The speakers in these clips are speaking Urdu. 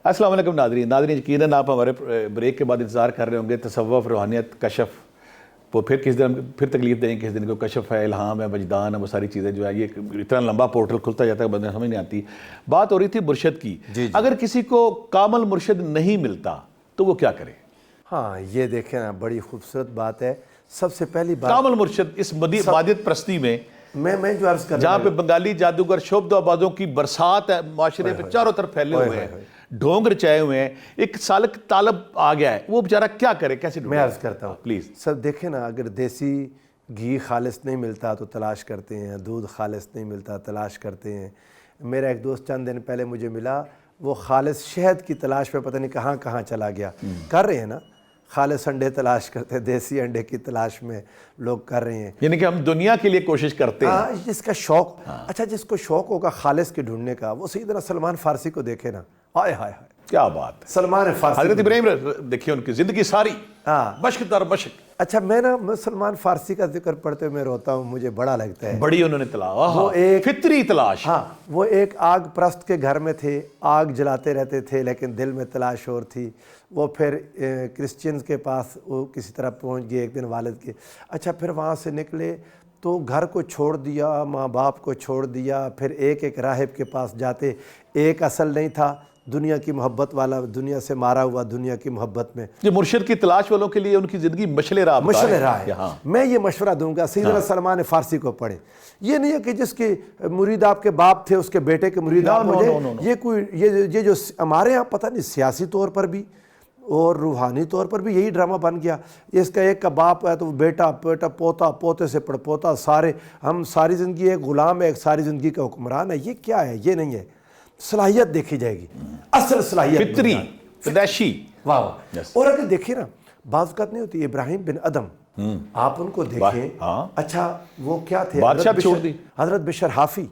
السلام علیکم ناظرین یقیناً آپ ہمارے بریک کے بعد انتظار کر رہے ہوں گے تصوف، روحانیت، کشف، وہ پھر کس دن پھر تکلیف دیں گے، کس دن کو کشف ہے، الہام ہے، وجدان ہے، وہ ساری چیزیں جو ہے یہ اتنا لمبا پورٹل کھلتا جاتا ہے بندے سمجھ نہیں آتی۔ بات ہو رہی تھی مرشد کی، اگر کسی کو کامل مرشد نہیں ملتا تو وہ کیا کرے؟ ہاں یہ دیکھیں نا، بڑی خوبصورت بات ہے۔ سب سے پہلی بات کامل مرشد اس مادیت پرستی میں میں جو عرض کر جہاں پہ بنگالی جادوگر شعبد و آبادوں کی برسات ہے، معاشرے پہ چاروں طرف پھیلے ہوئے ہیں، ڈھونگ رچائے ہوئے ہیں، ایک سالک طالب آ گیا ہے، وہ بیچارہ کیا کرے، کیسے ڈھونڈے؟ میں عرض کرتا ہوں پلیز سب دیکھیں نا، اگر دیسی گھی خالص نہیں ملتا تو تلاش کرتے ہیں، دودھ خالص نہیں ملتا تلاش کرتے ہیں۔ میرا ایک دوست چند دن پہلے مجھے ملا، وہ خالص شہد کی تلاش پہ پتہ نہیں کہاں کہاں چلا گیا۔ کر رہے ہیں نا، خالص انڈے تلاش کرتے ہیں، دیسی انڈے کی تلاش میں لوگ کر رہے ہیں، یعنی کہ ہم دنیا کے لیے کوشش کرتے ہیں۔ ہاں جس کا شوق، اچھا جس کو شوق ہوگا خالص کے ڈھونڈنے کا، وہ سیدنا سلمان فارسی کو دیکھے نا، ہائے ہائے ہائے کیا بات ہے، سلمان فارسی حضرت ابراہیم دیکھیے ان کی زندگی ساری مشق در مشق۔ اچھا میں سلمان فارسی کا ذکر پڑھتے ہوئے میں روتا ہوں، مجھے بڑا لگتا ہے۔ بڑی انہوں نے تلاش، وہ ایک فطری تلاش۔ ہاں وہ ایک آگ پرست کے گھر میں تھے، آگ جلاتے رہتے تھے لیکن دل میں تلاش اور تھی۔ وہ پھر کرسچنز کے پاس وہ کسی طرح پہنچ گئے ایک دن والد کے، اچھا پھر وہاں سے نکلے تو گھر کو چھوڑ دیا، ماں باپ کو چھوڑ دیا، پھر ایک ایک راہب کے پاس جاتے، ایک اصل نہیں تھا دنیا کی محبت والا، دنیا سے مارا ہوا دنیا کی محبت میں۔ یہ مرشد کی تلاش والوں کے لیے ان کی زندگی مشعل راہ ہے۔ میں یہ مشورہ دوں گا سیدنا سلمان فارسی کو پڑھیں۔ یہ نہیں ہے کہ جس کے مرید آپ کے باپ تھے اس کے بیٹے کے مرید آپ ہو جائے، یہ کوئی یہ جو ہمارے ہاں پتہ نہیں سیاسی طور پر بھی اور روحانی طور پر بھی یہی ڈرامہ بن گیا۔ اس کا ایک کا باپ ہے تو وہ بیٹا پوتا، پوتے سے پڑ پوتا، سارے ہم ساری زندگی ایک غلام ہے، ایک ساری زندگی کا حکمران ہے۔ یہ کیا ہے؟ یہ نہیں ہے، صلاحیت دیکھی جائے گی، اصل صلاحیت فطری پیدائشی۔ واہ۔ اور اگر دیکھیں نا، بعض اوقات نہیں ہوتی، ابراہیم بن ادم آپ ان کو دیکھیں، اچھا وہ کیا تھے؟ حضرت بشر حافی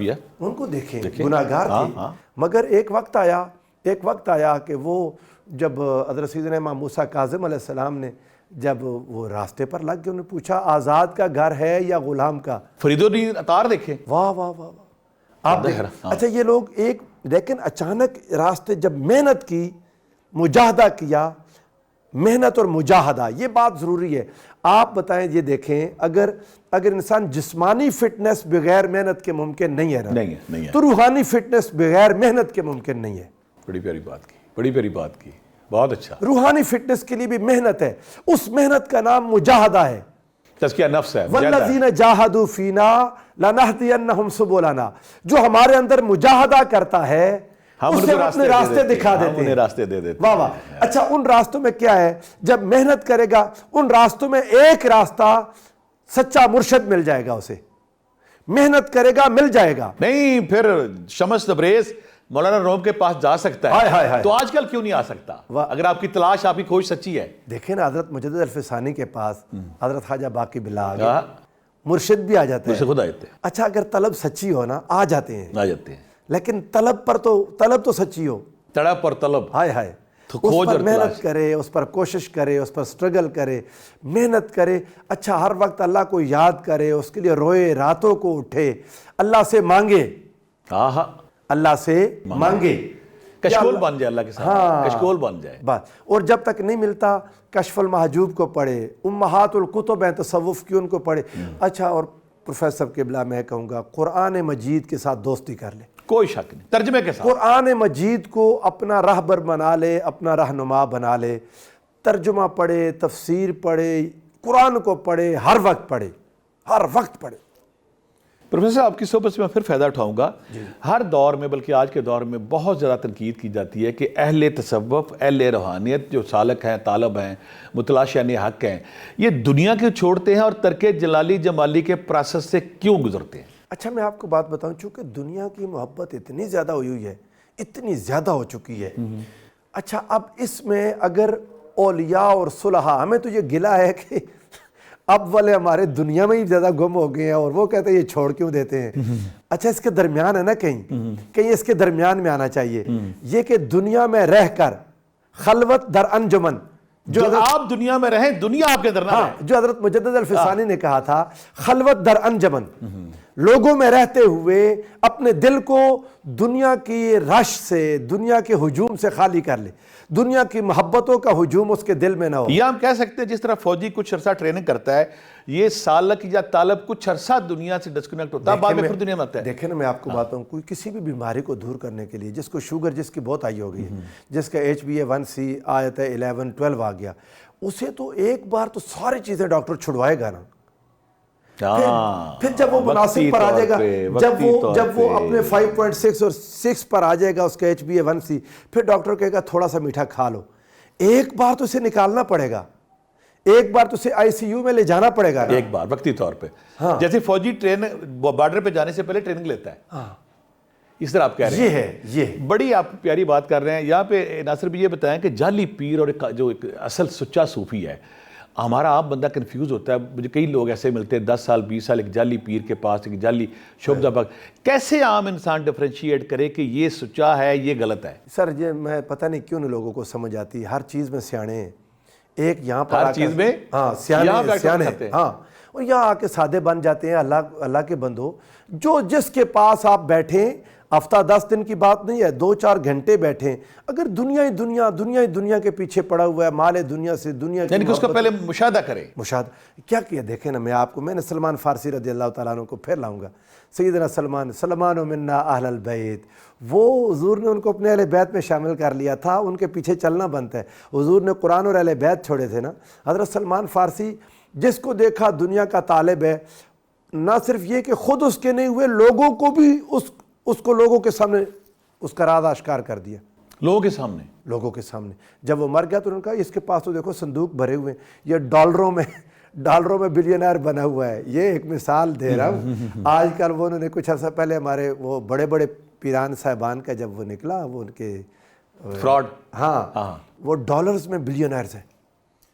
ہے، ان کو دیکھیں، گناہگار تھے، مگر ایک وقت آیا کہ وہ جب حضرت سیدنا امام موسیٰ کاظم علیہ السلام نے جب وہ راستے پر لگ گئے، انہوں نے پوچھا آزاد کا گھر ہے یا غلام کا؟ فرید الدین عطار دیکھیں، واہ واہ واہ واہ آپ دیکھیں۔ اچھا یہ لوگ ایک لیکن اچانک راستے جب محنت کی، مجاہدہ کیا، محنت اور مجاہدہ یہ بات ضروری ہے۔ آپ بتائیں، یہ دیکھیں اگر انسان جسمانی فٹنس بغیر محنت کے ممکن نہیں ہے تو روحانی فٹنس بغیر محنت کے ممکن نہیں ہے۔ بڑی پیاری بات کی، بڑی پیاری بات کی، بہت اچھا۔ روحانی فٹنس کے لیے بھی محنت ہے، اس محنت کا نام مجاہدہ ہے، تزکیہ نفس ہے۔ والذین جاہدوا فینا لنہدینہم سبلنا، جو ہمارے اندر مجاہدہ کرتا ہے اسے اپنے راستے دکھا دیتے ہیں، راستے دے دیتے واہ واہ۔ اچھا ان راستوں میں کیا ہے؟ جب محنت کرے گا ان راستوں میں ایک راستہ سچا مرشد مل جائے گا، اسے محنت کرے گا مل جائے گا، نہیں پھر شمس تبریز مولانا روم کے پاس جا سکتا ہے، تو آج کل کیوں نہیں آ سکتا اگر آپ کی تلاش، آپ کی کھوج سچی ہے؟ دیکھیں نا حضرت مجدد الفسانی کے پاس حضرت خواجہ باقی باللہ آگے مرشد بھی آ جاتے ہیں، خود آتے ہیں۔ اچھا اگر طلب سچی ہو نا آ جاتے ہیں، لیکن طلب تو سچی ہو، تڑپ اور طلب، ہائے ہائے، اس پر محنت کرے، اس پر کوشش کرے، اس پر سٹرگل کرے، محنت کرے، اچھا ہر وقت اللہ کو یاد کرے، اس کے لیے روئے، راتوں کو اٹھے، اللہ سے مانگے، اللہ سے مانگے، کشکول بن جائے، اللہ کے ساتھ کشکول بن جائے بات۔ اور جب تک نہیں ملتا کشف المحجوب کو پڑھے، امہات الکتب ہیں تصوف کی، ان کو پڑھے۔ اچھا اور پروفیسر قبلہ میں کہوں گا قرآن مجید کے ساتھ دوستی کر لے، کوئی شک نہیں، ترجمے کے ساتھ قرآن مجید کو اپنا راہبر بنا لے، اپنا رہنما بنا لے، ترجمہ پڑھے، تفسیر پڑھے، قرآن کو پڑھے، ہر وقت پڑھے، ہر وقت پڑھے۔ پروفیسر آپ کی صحبت سے میں پھر فائدہ اٹھاؤں گا۔ ہر دور میں بلکہ آج کے دور میں بہت زیادہ تنقید کی جاتی ہے کہ اہل تصوف، اہل روحانیت جو سالک ہیں، طالب ہیں، متلاشیان حق ہیں، یہ دنیا کے چھوڑتے ہیں اور ترک جلالی جمالی کے پروسیس سے کیوں گزرتے ہیں؟ اچھا میں آپ کو بات بتاؤں، چونکہ دنیا کی محبت اتنی زیادہ ہوئی ہے، اتنی زیادہ ہو چکی ہے، اچھا اب اس میں اگر اولیاء اور صلحاء، ہمیں تو یہ گلہ ہے کہ اب والے ہمارے دنیا میں ہی زیادہ گم ہو گئے ہیں اور وہ کہتے ہیں یہ چھوڑ کیوں دیتے ہیں؟ اچھا اس کے درمیان ہے نا، کہیں اس کے درمیان میں آنا چاہیے، یہ کہ دنیا میں رہ کر خلوت در انجمن، جو آپ دنیا میں رہیں دنیا آپ کے اندر نہ رہے، جو حضرت مجدد الفسانی نے کہا تھا خلوت در انجمن، لوگوں میں رہتے ہوئے اپنے دل کو دنیا کی رش سے، دنیا کے ہجوم سے خالی کر لے، دنیا کی محبتوں کا ہجوم اس کے دل میں نہ ہو۔ یا ہم کہہ سکتے ہیں جس طرح فوجی کچھ عرصہ ٹریننگ کرتا ہے، یہ سالک یا طالب کچھ عرصہ دنیا سے ڈسکنیکٹ ہوتا ہے، بعد میں پھر دنیا میں آتا ہے۔ دیکھیں نا، میں آپ کو بات ہوں، کوئی کسی بھی بیماری کو دور کرنے کے لیے، جس کو شوگر جس کی بہت آئی ہوگی، جس کا HbA1c آیت 11 12 آ گیا، اسے تو ایک بار تو ساری چیزیں ڈاکٹر چھڑوائے گا نا۔ پھر جب وہ مناسب پر آ جائے گا، جب وہ اپنے 5.6 اور 6 پر آ جائے گا اس کا HbA1c، پھر ڈاکٹر کہے گا تھوڑا سا میٹھا کھا لو۔ ایک بار تو اسے نکالنا پڑے گا، ایک بار تو اسے ICU میں لے جانا پڑے گا، ایک بار وقتی طور پہ، جیسے فوجی بارڈر پہ جانے سے پہلے ٹریننگ لیتا ہے، اس طرح آپ کہہ رہے ہیں۔ یہ بڑی آپ پیاری بات کر رہے ہیں۔ یہاں پہ ناصر بھی یہ بتائیں کہ جعلی پیر اور جو ایک اصل سچا صوفی ہے، ہمارا عام بندہ کنفیوز ہوتا ہے۔ مجھے کئی لوگ ایسے ملتے ہیں 10 سال 20 سال ایک جعلی پیر کے پاس، ایک جعلی شعبدہ پاک، کیسے عام انسان ڈفرینشیٹ کرے کہ یہ سچا ہے یہ غلط ہے؟ سر یہ میں پتہ نہیں کیوں لوگوں کو سمجھ آتی، ہر چیز میں سیانے ہیں، ایک یہاں پر ہر چیز میں سیانے ہیں، ہاں، اور یہاں آ کے سادے بن جاتے ہیں۔ اللہ کے بندو، جو جس کے پاس آپ بیٹھیں، ہفتہ 10 دن کی بات نہیں ہے، 2-4 گھنٹے بیٹھیں، اگر دنیا ہی دنیا کے پیچھے پڑا ہوا ہے، مال دنیا سے، دنیا کی یعنی کہ اس کا پہلے مشاہدہ کرے۔ کیا کیا دیکھیں نا، میں نے سلمان فارسی رضی اللہ تعالیٰ عنہ کو پھر لاؤں گا۔ سیدنا سلمان منا اہل البیت، وہ حضور نے ان کو اپنے اہل بیت میں شامل کر لیا تھا، ان کے پیچھے چلنا بنتا ہے۔ حضور نے قرآن اور اہل بیت چھوڑے تھے نا۔ حضرت سلمان فارسی جس کو دیکھا دنیا کا طالب ہے، نہ صرف یہ کہ خود اس کے نہیں ہوئے، لوگوں کو بھی اس کو لوگوں کے سامنے اس کا راز آشکار کر دیا، لوگوں کے سامنے۔ جب وہ مر گیا تو انہوں نے کہا اس کے پاس تو دیکھو صندوق بھرے ہوئے ہیں، یہ ڈالروں میں بلینئر بنا ہوا ہے۔ یہ ایک مثال دے رہا ہوں۔ آج کل وہ انہوں نے کچھ عرصہ پہلے ہمارے وہ بڑے بڑے پیران صاحبان کا جب وہ نکلا، وہ ان کے فراڈ، ہاں، وہ ڈالرز میں بلینئرز ہیں۔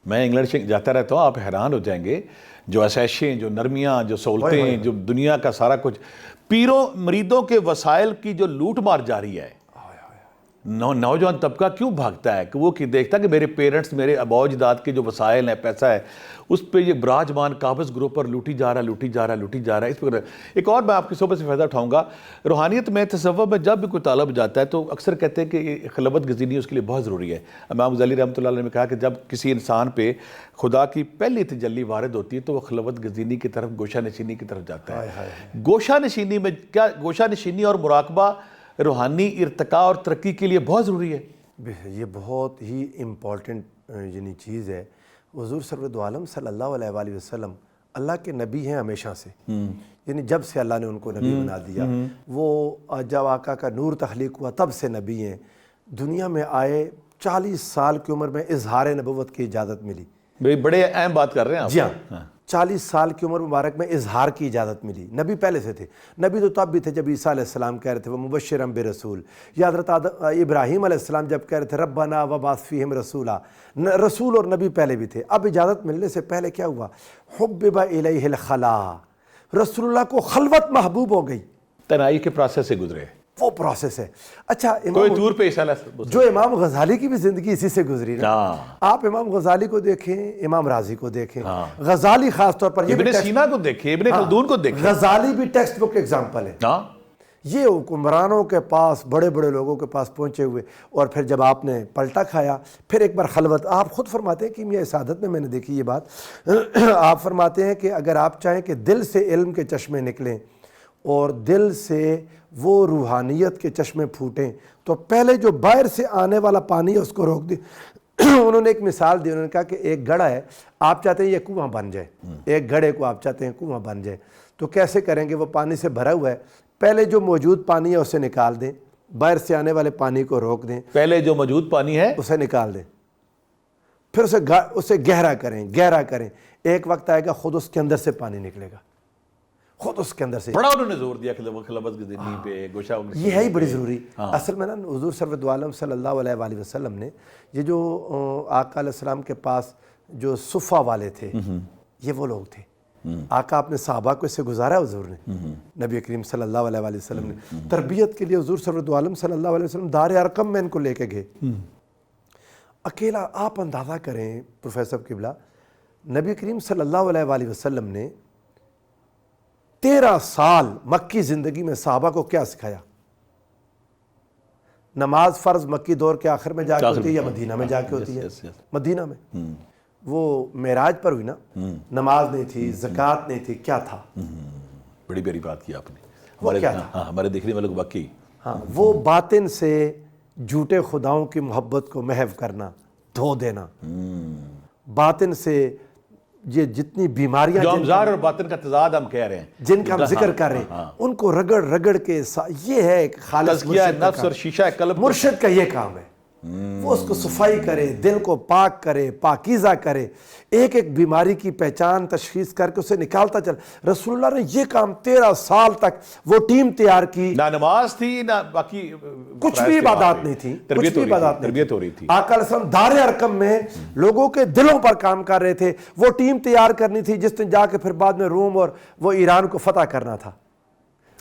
میں انگلینڈ جاتا رہتا ہوں، آپ حیران ہو جائیں گے، جو عشائشیں، جو نرمیاں، جو سہولتیں، جو دنیا کا سارا کچھ، پیروں مریدوں کے وسائل کی جو لوٹ مار جاری ہے۔ نوجوان طبقہ کیوں بھاگتا ہے کہ وہ دیکھتا ہے کہ میرے پیرنٹس، میرے آباء و اجداد کے جو وسائل ہیں، پیسہ ہے، اس پہ یہ براجمان قابض گروہ پر لوٹی جا رہا ہے۔ اس پر ایک اور میں آپ کی صحبت سے فائدہ اٹھاؤں گا۔ روحانیت میں، تصوف میں جب بھی کوئی طالب جاتا ہے تو اکثر کہتے ہیں کہ خلوت گزینی اس کے لیے بہت ضروری ہے۔ امام غزالی رحمۃ اللہ علیہ نے کہا کہ جب کسی انسان پہ خدا کی پہلی تجلی وارد ہوتی ہے تو وہ خلوت گزینی کی طرف، گوشہ نشینی کی طرف جاتا ہے۔ گوشہ نشینی میں کیا، گوشہ نشینی اور مراقبہ روحانی ارتقاء اور ترقی کے لیے بہت ضروری ہے۔ یہ بہت ہی امپورٹنٹ یعنی چیز ہے۔ حضور سرورد عالم صلی اللہ علیہ وآلہ وسلم اللہ کے نبی ہیں ہمیشہ سے، یعنی جب سے اللہ نے ان کو نبی بنا دیا، وہ جب آقا کا نور تخلیق ہوا تب سے نبی ہیں۔ دنیا میں آئے 40 سال کی عمر میں اظہار نبوت کی اجازت ملی۔ بڑے اہم بات کر رہے ہیں آپ۔ جی ہاں، 40 سال کی عمر مبارک میں اظہار کی اجازت ملی۔ نبی پہلے سے تھے، نبی تو تب بھی تھے جب عیسیٰ علیہ السلام کہہ رہے تھے وہ مبشرم برسول، یا حضرت ابراہیم علیہ السلام جب کہہ رہے تھے ربنا وبعث فیہم رسولا، رسول اور نبی پہلے بھی تھے۔ اب اجازت ملنے سے پہلے کیا ہوا؟ حبب الیہ الخلا، رسول اللہ کو خلوت محبوب ہو گئی، تنہائی کے پروسیس سے گزرے، وہ پروسیس ہے۔ اچھا، کوئی دور پہ عیسیٰ جو امام غزالی کی بھی زندگی اسی سے گزری نا۔ آپ امام غزالی کو دیکھیں، امام راضی کو دیکھیں، غزالی خاص طور پر، ابن سینا کو دیکھیں، ابن خلدون کو دیکھیں، غزالی بھی ٹیکسٹ بک ایگزامپل ہے۔ یہ حکمرانوں کے پاس، بڑے بڑے لوگوں کے پاس پہنچے ہوئے، اور پھر جب آپ نے پلٹا کھایا، پھر ایک بار خلوت۔ آپ خود فرماتے ہیں کہ میاں سعادت میں نے دیکھی یہ بات، آپ فرماتے ہیں کہ اگر آپ چاہیں کہ دل سے علم کے چشمے نکلیں اور دل سے وہ روحانیت کے چشمے پھوٹیں، تو پہلے جو باہر سے آنے والا پانی ہے اس کو روک دیں۔ انہوں نے ایک مثال دی، انہوں نے کہا کہ ایک گڑھا ہے، آپ چاہتے ہیں یہ کنواں بن جائے، ایک گڑھے کو آپ چاہتے ہیں کنواں بن جائے، تو کیسے کریں گے؟ وہ پانی سے بھرا ہوا ہے، پہلے جو موجود پانی ہے اسے نکال دیں، باہر سے آنے والے پانی کو روک دیں، پہلے جو موجود پانی ہے اسے نکال دیں، پھر اسے گہرا کریں، ایک وقت آئے گا خود اس کے اندر سے پانی نکلے گا، خود اس کے اندر سے۔ بڑا انہوں نے زور دیا کہ خلوت گزینی پہ، گوشہ، یہ ہے ہی بڑی ضروری۔ اصل میں نا حضور سرورد عالم صلی اللہ علیہ وآلہ وسلم نے یہ جو آقا علیہ السلام کے پاس جو صفہ والے تھے، یہ وہ لوگ تھے۔ آقا اپنے صحابہ کو اس سے گزارا ہے حضور نے، نبی کریم صلی اللہ علیہ وآلہ وسلم نے تربیت کے لیے حضور سرورد عالم صلی اللہ علیہ وسلم دار ارقم میں ان کو لے کے گئے اکیلا۔ آپ اندازہ کریں پروفیسر قبلہ، نبی کریم صلی اللہ علیہ وآلہ وسلم نے 13 سال مکی زندگی میں صحابہ کو کیا سکھایا؟ نماز فرض مکی دور کے آخر میں جا کے ہوتی ہے یا مدینہ میں جا کے ہوتی ہے؟ مدینہ میں. وہ معراج پر ہوئی نا, نماز نہیں تھی, زکوٰۃ نہیں تھی, کیا تھا؟ بڑی پیاری بات کی آپ نے. وہ کیا تھا؟ ہمارے دیکھنے والوں کو واقعی ہاں, وہ باطن سے جھوٹے خداؤں کی محبت کو محو کرنا, دھو دینا. باطن سے یہ جتنی بیماریاں جو ہم ظاہر اور باطن کا تضاد ہم کہہ رہے ہیں, جن کا ہم ذکر کر رہے ہیں, ان کو رگڑ رگڑ کے یہ ہے ایک خالص تزکیہ نفس اور شیشہ قلب. مرشد کا یہ کام ہے, وہ اس کو صفائی کرے, دل کو پاک کرے, پاکیزہ کرے, ایک ایک بیماری کی پہچان تشخیص کر کے اسے نکالتا چل. رسول اللہ نے یہ کام 13 سال تک وہ ٹیم تیار کی. نہ نماز تھی نہ باقی کچھ بھی عبادات نہیں تھی, تربیت ہو رہی تھی. آقا علیہ السلام دار ارقم میں لوگوں کے دلوں پر کام کر رہے تھے. وہ ٹیم تیار کرنی تھی جس نے جا کے پھر بعد میں روم اور وہ ایران کو فتح کرنا تھا.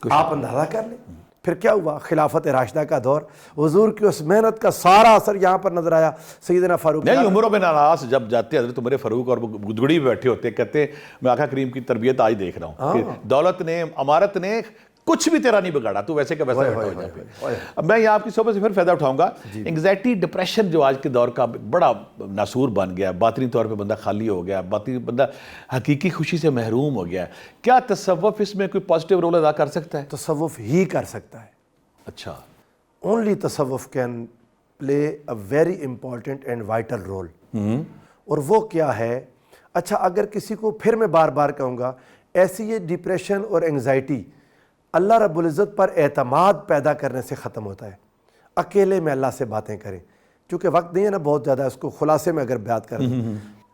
آپ اندازہ کر لیں پھر کیا ہوا. خلافت راشدہ کا دور, حضور کی اس محنت کا سارا اثر یہاں پر نظر آیا. سیدنا فاروق نہیں, عمر بن ناس جب جاتے حضرت عمر فاروق اور وہ گدگڑی پہ بیٹھے ہوتے, کہتے میں آقا کریم کی تربیت آج دیکھ رہا ہوں کہ دولت نے, امارت نے کچھ بھی تیرا نہیں بگاڑا, تو ویسے کا ویسا بیٹھا ہو جائے پہ. اب میں یہاں آپ کی صحبت سے پھر فائدہ اٹھاؤں گا. انگزائٹی ڈپریشن جو آج کے دور کا بڑا ناسور بن گیا, باطنی طور پہ بندہ خالی ہو گیا, باطنی بندہ حقیقی خوشی سے محروم ہو گیا. کیا تصوف اس میں کوئی پازیٹیو رول ادا کر سکتا ہے؟ تصوف ہی کر سکتا ہے. اچھا, only تصوف can play a very important and vital role. اور وہ کیا ہے؟ اچھا, اگر کسی کو, پھر میں بار بار کہوں گا, ایسی یہ ڈپریشن اور انگزائٹی اللہ رب العزت پر اعتماد پیدا کرنے سے ختم ہوتا ہے. اکیلے میں اللہ سے باتیں کریں, چونکہ وقت نہیں ہے نا بہت زیادہ, اس کو خلاصے میں اگر بات کریں,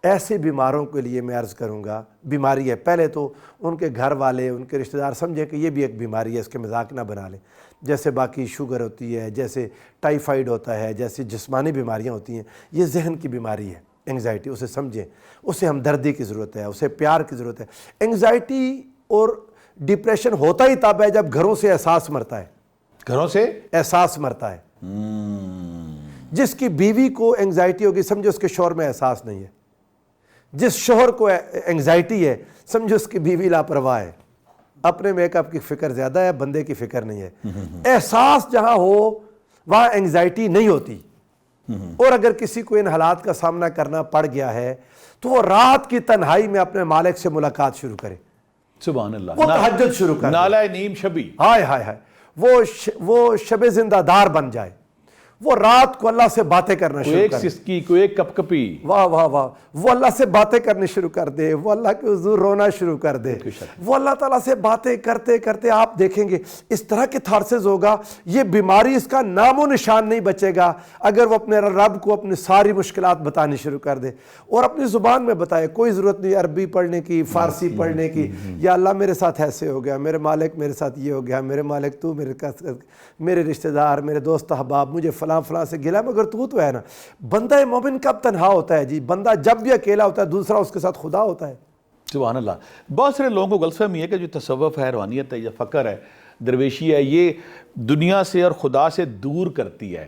ایسے بیماروں کے لیے میں عرض کروں گا, بیماری ہے, پہلے تو ان کے گھر والے, ان کے رشتہ دار سمجھیں کہ یہ بھی ایک بیماری ہے, اس کے مذاق نہ بنا لیں. جیسے باقی شوگر ہوتی ہے, جیسے ٹائیفائیڈ ہوتا ہے, جیسے جسمانی بیماریاں ہوتی ہیں, یہ ذہن کی بیماری ہے انگزائٹی. اسے سمجھیں, اسے ہمدردی کی ضرورت ہے, اسے پیار کی ضرورت ہے. انگزائٹی اور ڈپریشن ہوتا ہی تب ہے جب گھروں سے احساس مرتا ہے. گھروں سے احساس مرتا ہے. جس کی بیوی کو انگزائٹی ہوگی, سمجھو اس کے شوہر میں احساس نہیں ہے. جس شوہر کو انگزائٹی ہے, سمجھو اس کی بیوی لاپرواہ ہے. اپنے میک اپ کی فکر زیادہ ہے, بندے کی فکر نہیں ہے. احساس جہاں ہو وہاں انگزائٹی نہیں ہوتی. اور اگر کسی کو ان حالات کا سامنا کرنا پڑ گیا ہے تو وہ رات کی تنہائی میں اپنے مالک سے ملاقات شروع کرے. سبحان اللہ. وہ تہجد شروع کرے, نالہ نیم شبی, ہائے ہائے ہائے, وہ شب زندہ دار بن جائے. وہ رات کو اللہ سے باتیں کرنا شروع کوئی کر ایک دے. سسکی, کوئی ایک کپ کپی, واہ واہ واہ, وہ اللہ سے باتیں کرنی شروع کر دے, وہ اللہ کے حضور رونا شروع کر دے. وہ اللہ تعالیٰ سے باتیں کرتے کرتے آپ دیکھیں گے اس طرح کے تھارسز ہوگا, یہ بیماری اس کا نام و نشان نہیں بچے گا اگر وہ اپنے رب کو اپنی ساری مشکلات بتانی شروع کر دے اور اپنی زبان میں بتائے. کوئی ضرورت نہیں عربی پڑھنے کی, فارسی پڑھنے کی. یا اللہ میرے ساتھ ایسے ہو گیا, میرے مالک میرے ساتھ یہ ہو گیا, میرے مالک تو میرے رشتہ دار, میرے دوست احباب, مجھے فلاں فلاں سے گلا, مگر تو ہے نا. بندہ مومن کب تنہا ہوتا ہے جی؟ بندہ جب بھی اکیلا ہوتا ہے, دوسرا اس کے ساتھ خدا ہوتا ہے. سبحان اللہ. بہت سارے لوگوں کو غلط فہمی ہے کہ جو تصوف ہے, روحانیت ہے یا فقر ہے, درویشی ہے, یہ دنیا سے اور خدا سے دور کرتی ہے.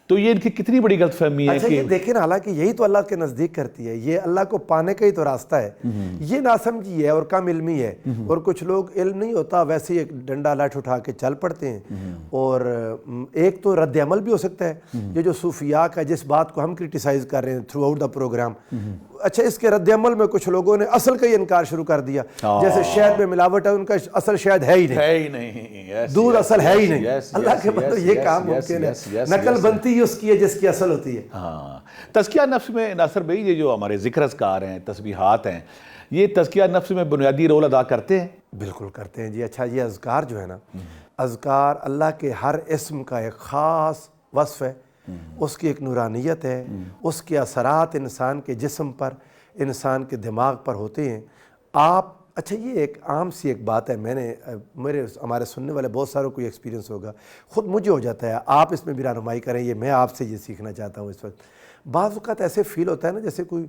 تو یہ ان کی کتنی بڑی غلط فہمی ہے. اچھا یہ دیکھیں نا, حالانکہ یہی تو اللہ کے نزدیک کرتی ہے, یہ اللہ کو پانے کا ہی تو راستہ ہے. یہ ناسمجھی ہے اور کم علمی ہے. اور کچھ لوگ علم نہیں ہوتا ویسے ہی ایک ڈنڈا لاٹھ اٹھا کے چل پڑتے ہیں. اور ایک تو رد عمل بھی ہو سکتا ہے, یہ جو صوفیاء کا جس بات کو ہم کرٹیسائز کر رہے ہیں تھرو آؤٹ دا پروگرام, اچھا اس کے رد عمل میں کچھ لوگوں نے اصل کا ہی انکار شروع کر دیا. جیسے شہد میں ملاوٹ ہے, ان کا اصل شہد ہے ہی نہیں, دودھ اصل ہے ہی نہیں. اللہ کے بندو یہ کام ممکن ہے, نقل بنتی ہی اس کی ہے جس کی اصل ہوتی ہے. ہاں, تزکیہ نفس میں ناصر بھائی یہ جو ہمارے ذکر اذکار ہیں, تسبیحات ہیں, یہ تزکیہ نفس میں بنیادی رول ادا کرتے ہیں. بالکل کرتے ہیں جی. اچھا یہ اذکار جو ہے نا, اذکار اللہ کے ہر اسم کا ایک خاص وصف ہے, اس کی ایک نورانیت ہے, اس کے اثرات انسان کے جسم پر, انسان کے دماغ پر ہوتے ہیں. آپ اچھا یہ ایک عام سی ایک بات ہے, میں نے ہمارے سننے والے بہت ساروں کو یہ ایکسپیرینس ہوگا, خود مجھے ہو جاتا ہے, آپ اس میں بھی رہنمائی کریں, یہ میں آپ سے یہ سیکھنا چاہتا ہوں اس وقت. بعض اوقات ایسے فیل ہوتا ہے نا جیسے کوئی,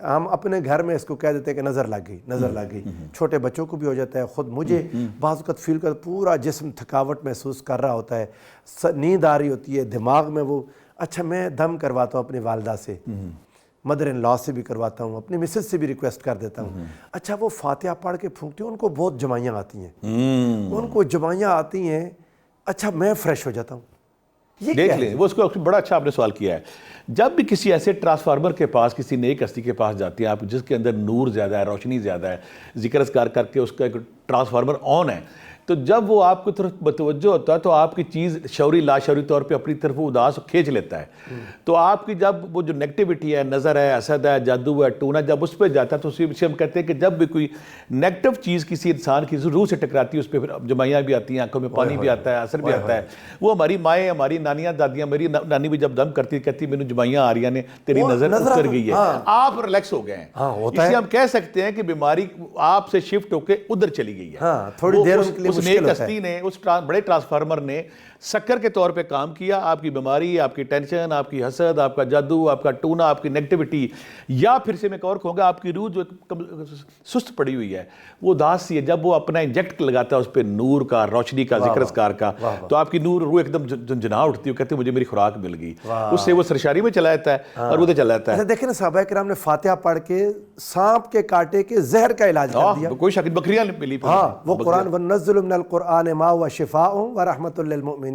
ہم اپنے گھر میں اس کو کہہ دیتے ہیں کہ نظر لگ گئی. چھوٹے بچوں کو بھی ہو جاتا ہے, خود مجھے بعض اوقات فیل کر, پورا جسم تھکاوٹ محسوس کر رہا ہوتا ہے, نیند آ رہی ہوتی ہے, دماغ میں وہ. اچھا میں دم کرواتا ہوں اپنی والدہ سے, مدر ان لا سے بھی کرواتا ہوں, اپنی مسز سے بھی ریکویسٹ کر دیتا ہوں. اچھا وہ فاتحہ پڑھ کے پھونکتی ہیں, ان کو بہت جمائیاں آتی ہیں, ان کو جمائیاں آتی ہیں, اچھا میں فریش ہو جاتا ہوں. یہ دیکھ لیں, وہ اس کو بڑا اچھا آپ نے سوال کیا ہے. جب بھی کسی ایسے ٹرانسفارمر کے پاس, کسی نیک ہستی کے پاس جاتی ہیں آپ, جس کے اندر نور زیادہ ہے, روشنی زیادہ ہے, ذکر اذکار کر کے اس کا ایک ٹرانسفارمر آن ہے, تو جب وہ آپ کی طرف متوجہ ہوتا ہے تو آپ کی چیز شعوری لا شعوری طور پہ اپنی طرف اداس کھینچ لیتا ہے. تو آپ کی جب وہ جو نیگیٹیوٹی ہے, نظر ہے, حسد ہے, جادو ہے, ٹونا, جب اس پہ جاتا ہے تو اسی سے ہم کہتے ہیں کہ جب بھی کوئی نیگیٹو چیز کسی انسان کی روح سے ٹکراتی ہے, اس پہ پھر جمائیاں بھی آتی ہیں, آنکھوں میں پانی بھی آتا ہے, اثر بھی آتا ہے. وہ ہماری مائیں, ہماری نانیاں, دادیاں, میری نانی بھی جب دم کرتی کہتی مینوں جمائیاں آ رہی ہیں, تیری نظر اتر گئی ہے, آپ ریلیکس ہو گئے ہیں. اس لیے ہم کہہ سکتے ہیں کہ بیماری آپ سے شفٹ ہو کے ادھر چلی گئی ہے. تھوڑی دیر اس نیک ہستی نے, اس بڑے ٹرانسفارمر نے سکر کے طور پہ کام کیا. آپ کی بیماری, آپ کی ٹینشن, آپ کی حسد, آپ کا جادو, آپ کا ٹونا, آپ کی نیگیٹیوٹی, یا پھر سے میں ایک اور کہوں گا آپ کی روح جو سست پڑی ہوئی ہے, وہ اداس سی ہے, جب وہ اپنا انجیکٹ لگاتا ہے اس پہ نور کا, روشنی کا, ذکر اذکار کا, تو آپ کی روح ایک دم جھنجھنا اٹھتی ہے, کہتے ہیں مجھے میری خوراک مل گئی. اس سے وہ سرشاری میں چلا جاتا ہے اور ادھر چلا جاتا ہے. دیکھیں نا صحابہ کرام نے فاتحہ پڑھ کے سانپ کے کاٹے کے زہر کا علاج کر دیا. کوئی شک, بکریاں ملی. وہ قرآن وَنَنَزِّلُ مِنَ الْقُرْآنِ مَا هُوَ شِفَاءٌ وَرَحْمَةٌ لِّلْمُؤْمِنِينَ.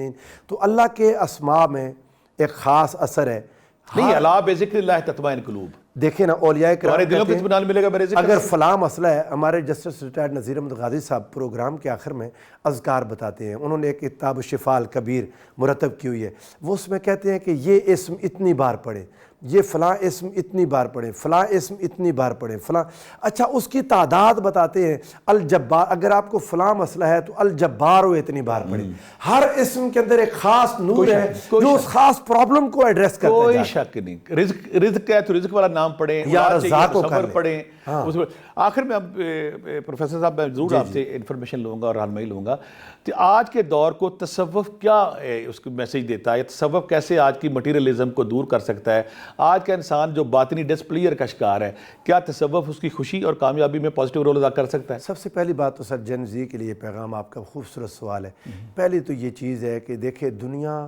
تو اللہ کے اسماء میں ایک خاص اثر ہے. نہیں, الا بذکر اللہ تطمئن القلوب. دیکھیں نا اولیاء کرام دلوں کو اطمینان ملے گا میرے ذکر. اگر فلاں مسئلہ ہے, ہمارے جسٹس ریٹائرڈ نذیر احمد غازی صاحب پروگرام کے آخر میں اذکار بتاتے ہیں. انہوں نے ایک کتاب الشفاء الکبیر مرتب کی ہوئی ہے. وہ اس میں کہتے ہیں کہ یہ اسم اتنی بار پڑھیں, یہ فلاں اسم اتنی بار پڑھیں, فلاں اسم اتنی بار پڑھیں, فلاں. اچھا اس کی تعداد بتاتے ہیں. الجبار, اگر آپ کو فلاں مسئلہ ہے تو الجبار ہو اتنی بار پڑھیں. ہر اسم کے اندر ایک خاص نور ہے جو اس خاص پرابلم کو ایڈریس کرتا ہے. کوئی شک نہیں. رزق ہے تو رزق والا نام پڑھیں, یا رزاق کو صبر پڑھیں. آخر میں اب پروفیسر صاحب میں ضرور آپ سے انفارمیشن لوں گا اور رہنمائی لوں گا کہ آج کے دور کو تصوف کیا اس کو میسیج دیتا ہے, تصوف کیسے آج کی مٹیریلزم کو دور کر سکتا ہے. آج کا انسان جو باطنی ڈسپلیئر کا شکار ہے, کیا تصوف اس کی خوشی اور کامیابی میں پازیٹیو رول ادا کر سکتا ہے؟ سب سے پہلی بات تو سر جن زی کے لیے پیغام آپ کا خوبصورت سوال ہے. پہلی تو یہ چیز ہے کہ دیکھیں دنیا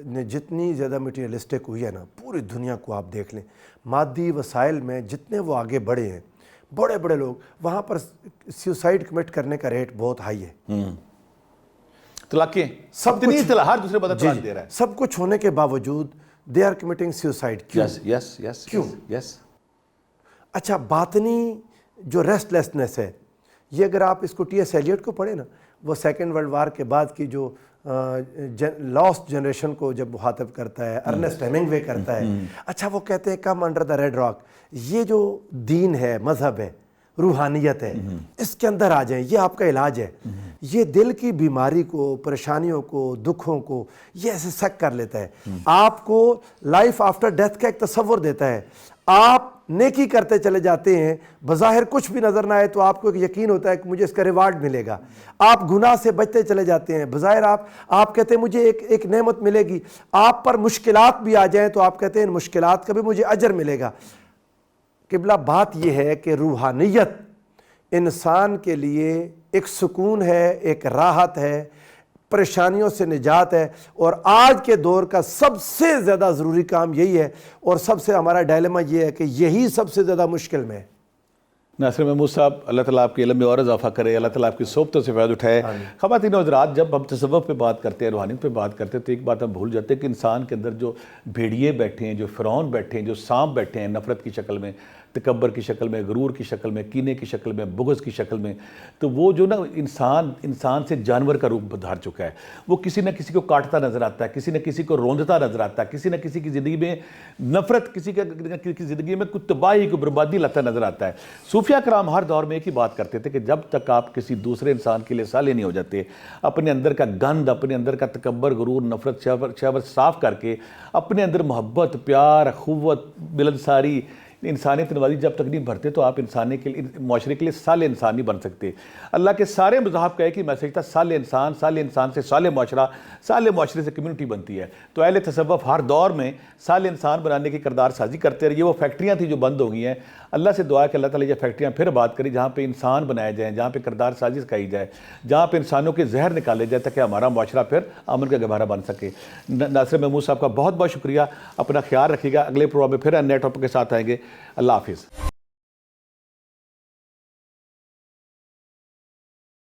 نے جتنی زیادہ مٹیریلسٹک ہوئی ہے نا, پوری دنیا کو آپ دیکھ لیں, مادی وسائل میں جتنے وہ آگے بڑھے ہیں, بڑے بڑے لوگ, وہاں پر سیوسائڈ کمٹ کرنے کا ریٹ بہت ہائی ہے. طلاقیں سب کچھ, ہر دوسرے بندہ طلاق دے رہا ہے. سب کچھ ہونے کے باوجود دے آر کمٹنگ سیوسائڈ. کیوں؟ کیوں؟ اچھا باطنی جو ریسٹ لیسنس ہے, یہ اگر آپ اس کو ٹی ایس ایلیٹ کو پڑھیں نا, وہ سیکنڈ ورلڈ وار کے بعد کی جو لاسٹ جنریشن کو جب مخاطب کرتا ہے, ارنسٹ ہیمنگوے کرتا ہے. اچھا وہ کہتے ہیں come under the red rock. یہ جو دین ہے, مذہب ہے, روحانیت ہے, اس کے اندر آ جائیں, یہ آپ کا علاج ہے. یہ دل کی بیماری کو, پریشانیوں کو, دکھوں کو یہ ایسے سیک کر لیتا ہے. آپ کو لائف آفٹر ڈیتھ کا ایک تصور دیتا ہے. آپ نیکی کرتے چلے جاتے ہیں, بظاہر کچھ بھی نظر نہ آئے تو آپ کو ایک یقین ہوتا ہے کہ مجھے اس کا ریوارڈ ملے گا. آپ گناہ سے بچتے چلے جاتے ہیں, بظاہر آپ کہتے ہیں مجھے ایک نعمت ملے گی. آپ پر مشکلات بھی آ جائیں تو آپ کہتے ہیں ان مشکلات کا بھی مجھے اجر ملے گا. قبلہ بات یہ ہے کہ روحانیت انسان کے لیے ایک سکون ہے, ایک راحت ہے, پریشانیوں سے نجات ہے. اور آج کے دور کا سب سے زیادہ ضروری کام یہی ہے, اور سب سے ہمارا ڈائلیما یہ ہے کہ یہی سب سے زیادہ مشکل میں ہے. ناصر محمود صاحب, اللہ تعالیٰ آپ کے علم میں اور اضافہ کرے, اللہ تعالیٰ آپ کی صحبتوں سے فائدہ اٹھائے. خواتین و حضرات, جب ہم تصوف پہ بات کرتے ہیں, روحانیت پہ بات کرتے ہیں, تو ایک بات ہم بھول جاتے ہیں کہ انسان کے اندر جو بھیڑیے بیٹھے ہیں, جو فرعون بیٹھے ہیں, جو سانپ بیٹھے ہیں, نفرت کی شکل میں, تکبر کی شکل میں, غرور کی شکل میں, کینے کی شکل میں, بغض کی شکل میں, تو وہ جو نا انسان سے جانور کا روپ دھار چکا ہے. وہ کسی نہ کسی کو کاٹتا نظر آتا ہے, کسی نہ کسی کو روندتا نظر آتا ہے, کسی نہ کسی کی زندگی میں نفرت, کسی کی زندگی میں کوئی تباہی, کوئی بربادی لاتا نظر آتا ہے. صوفیہ کرام ہر دور میں ایک ہی بات کرتے تھے کہ جب تک آپ کسی دوسرے انسان کے لیے صالح نہیں ہو جاتے, اپنے اندر کا گند, اپنے اندر کا تکبر, غرور, نفرت, شہوت صاف کر کے اپنے اندر محبت, پیار, اخوت, ملنساری, انسانیت نوازی جب تک نہیں بھرتے تو آپ انسانی کے لیے معاشرے کے لیے صالح انسان نہیں بن سکتے. اللہ کے سارے مذاہب کا ایک ہی میسج تھا صالح انسان سے صالح معاشرہ، صالح معاشرے سے کمیونٹی بنتی ہے. تو اہل تصوف ہر دور میں صالح انسان بنانے کی کردار سازی کرتے رہے. یہ وہ فیکٹریاں تھیں جو بند ہو گئی ہیں. اللہ سے دعا ہے کہ اللہ تعالیٰ یہ فیکٹریاں پھر آباد کری جہاں پہ انسان بنائے جائیں، جہاں پہ کردار سازی سکھائی جائے، جہاں پہ انسانوں کے زہر نکالے جائے تاکہ ہمارا معاشرہ پھر امن کا گہوارہ بن سکے. ناصر محمود صاحب کا بہت بہت شکریہ. اپنا خیال رکھیے گا. اگلے پروگرام میں پھر نئے ٹاپک کے ساتھ آئیں گے. اللہ حافظ.